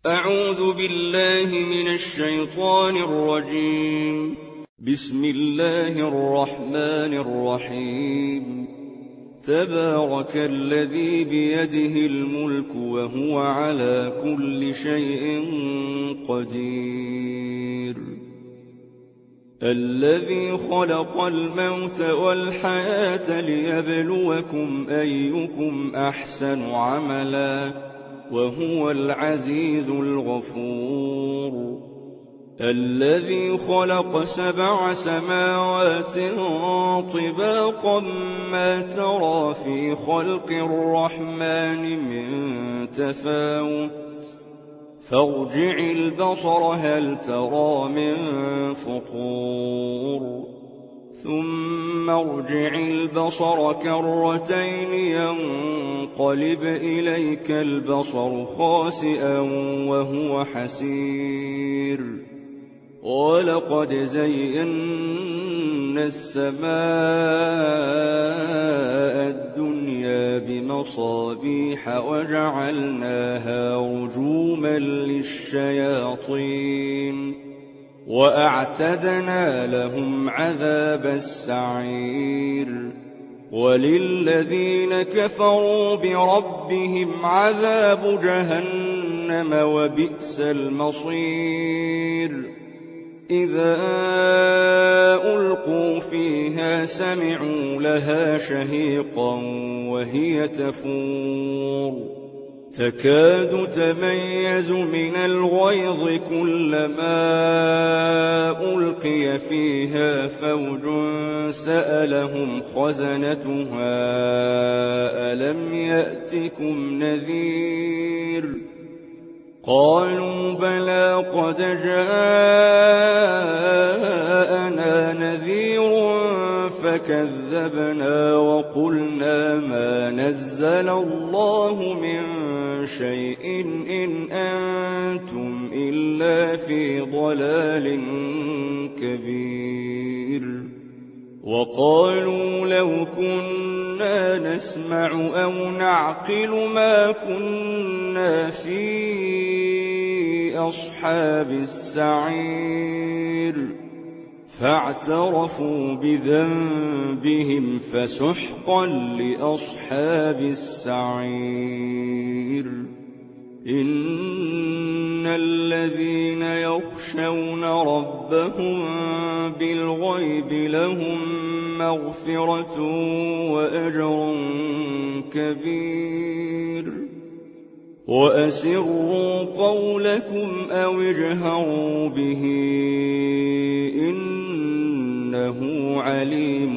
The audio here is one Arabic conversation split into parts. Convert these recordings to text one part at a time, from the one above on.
أعوذ بالله من الشيطان الرجيم. بسم الله الرحمن الرحيم. تبارك الذي بيده الملك وهو على كل شيء قدير. الذي خلق الموت والحياة ليبلوكم أيكم أحسن عملا وهو العزيز الغفور. الذي خلق 7 سماوات طباقا ما ترى في خلق الرحمن من تفاوت فارجع البصر هل ترى من فطور ثم ارجع البصر كرتين ينقلب إليك البصر خاسئا وهو حسير. ولقد زينا السماء الدنيا بمصابيح وجعلناها رجوما للشياطين وأعتدنا لهم عذاب السعير. وللذين كفروا بربهم عذاب جهنم وبئس المصير. إذا ألقوا فيها سمعوا لها شهيقا وهي تفور تكاد تميز من الغيظ كلما ألقي فيها فوج سألهم خزنتها ألم يأتكم نذير قالوا بلى قد جاءنا نذير فكذبنا وقلنا ما نزل الله من شيء إن أنتم إلا في ضلال كبير. وقالوا لو كنا نسمع أو نعقل ما كنا في أصحاب السعير فاعترفوا بذنبهم فسحقا لأصحاب السعير. إن الذين يخشون ربهم بالغيب لهم مغفرة وأجر كبير. وأسروا قولكم أو اجهروا به إنه عليم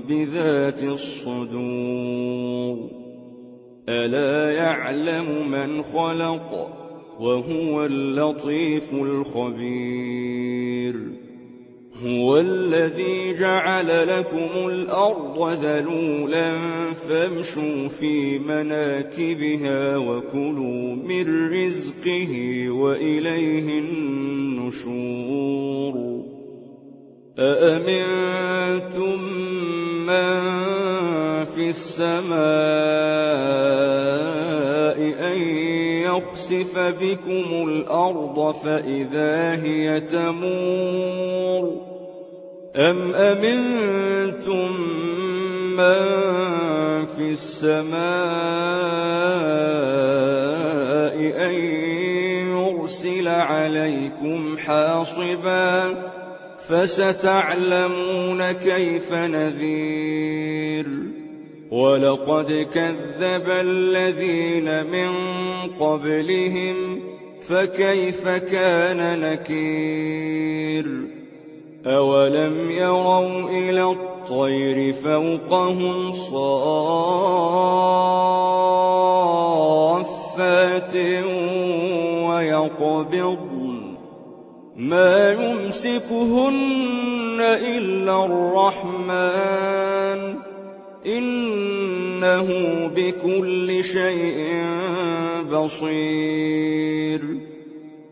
بذات الصدور. ألا يعلم من خلق وهو اللطيف الخبير. هو الذي جعل لكم الأرض ذلولا فامشوا في مناكبها وكلوا من رزقه وإليه النشور. أأمنتم من في السماء أن يخسف بكم الأرض فإذا هي تمور أم أمنتم من في السماء أن يرسل عليكم حاصبا فستعلمون كيف نذير. ولقد كذب الذين من قبلهم فكيف كان نكير. أولم يروا إلى الطير فوقهم صافات ويقبضن ما يمسكهن إلا الرحمن إنه بكل شيء بصير.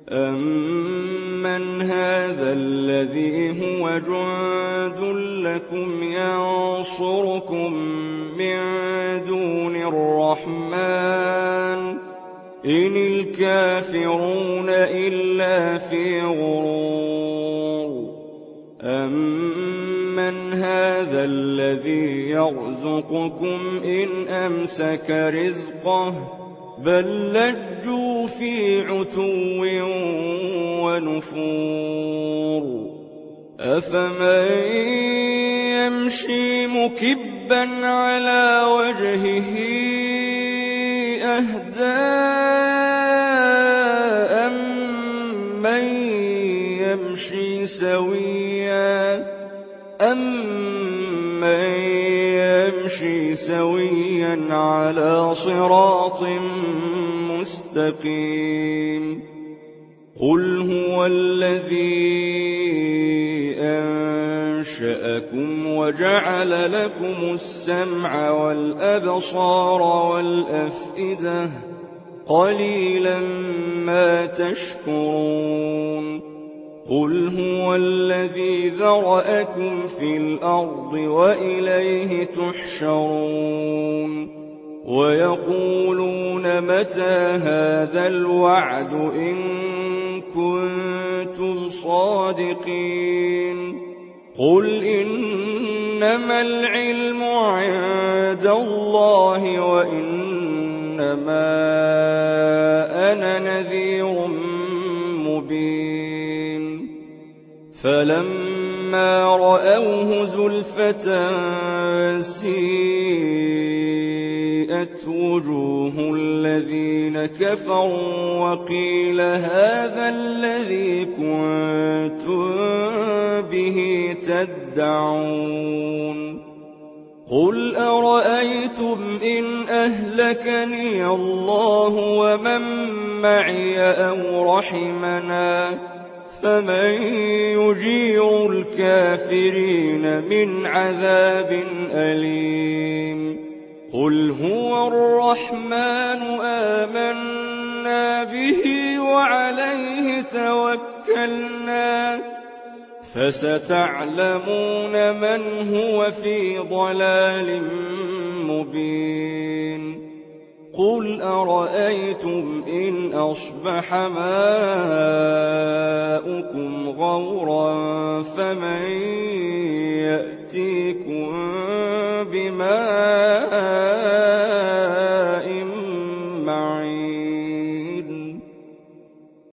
أمن هذا الذي هو جند لكم ينصركم من دون الرحمن إن الكافرون إلا في غرور أمن هذا الذي يرزقكم إن أمسك رزقه بل لجوا في عتو ونفور أفمن يمشي مكبا على وجهه أهدى أمن يمشي سويا على صراط مستقيم قل هو الذي أنشأكم وجعل لكم السمع والأبصار والأفئدة قليلا ما تشكرون قل هو الذي ذرأكم في الأرض وإليه تحشرون ويقولون متى هذا الوعد إن كنتم صادقين قل إنما العلم عند الله وإنما أنا نذير مبين فلما رأوه زلفة سيئت وجوه الذين كفروا وقيل هذا الذي كنتم به تدعون قل أرأيتم إن أهلكني الله ومن معي أو رحمنا فمن يجير الكافرين من عذاب أليم قل هو الرحمن آمنا به وعليه توكلنا فستعلمون من هو في ضلال مبين قل أرأيتم إن أصبح ماؤكم غورا فمن يأتيكم